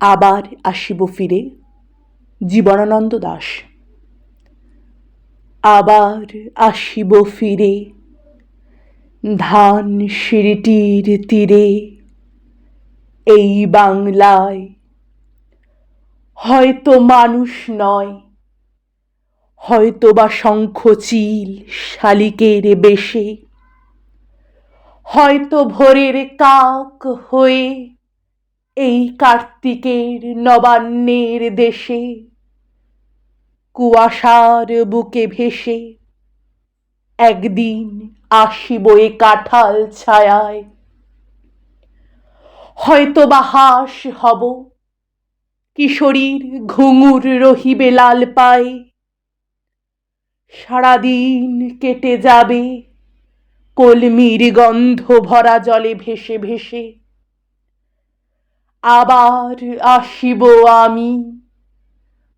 আবার আসিব ফিরে। জীবনানন্দ দাশ। আবার আসিব ফিরে ধান সিঁড়িটির তীরে, এই বাংলায় হয়তো মানুষ নয়, হয়তো বা শঙ্খচিল শালিকের বেশে, হয়তো ভোরের কাক হয়ে এই কার্তিকের নবান্নের দেশে কুয়াশার বুকে ভেসে একদিন আসিব এ কাঁঠাল ছায়ায়। হয়তো বা হাঁস হব, কিশোরীর ঘুঙুর রহিবে লাল পায়ে, সারাদিন কেটে যাবে কলমির গন্ধ ভরা জলে ভেসে ভেসে। আবার আসিব আমি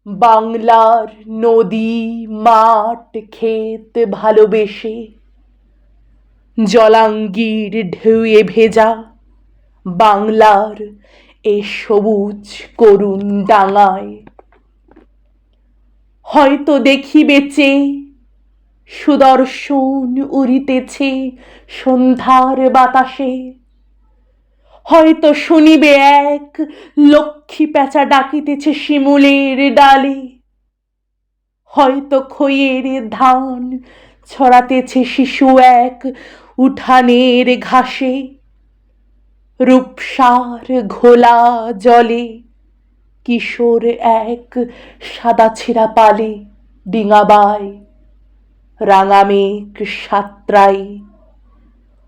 বাংলার নদী মাঠ ক্ষেত ভালোবেসে, জলাঙ্গির ঢেউয়ে ভেজা বাংলার এ সবুজ করুণ ডাঙায়। হয়তো দেখিবে চেয়ে সুদর্শন উড়িতেছে সন্ধ্যার বাতাসে, হয়তো শুনিবে এক লক্ষ্মী প্যাঁচা ডাকিতেছে শিমুলের ডালে, হয়তো খইয়ের ধান ছড়াতেছে শিশু এক উঠানের ঘাসে, রূপসার ঘোলা জলে কিশোর এক সাদা ছেঁড়া পালে ডিঙাবায়। রাঙা মেঘ সাতরাই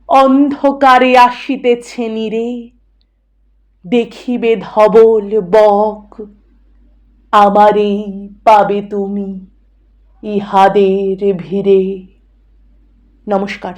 অন্ধকারে আসিতেছে নীরে, দেখিবে ধবল বক আমারেই পাবে তুমি ইহাদের ভিড়ে। নমস্কার।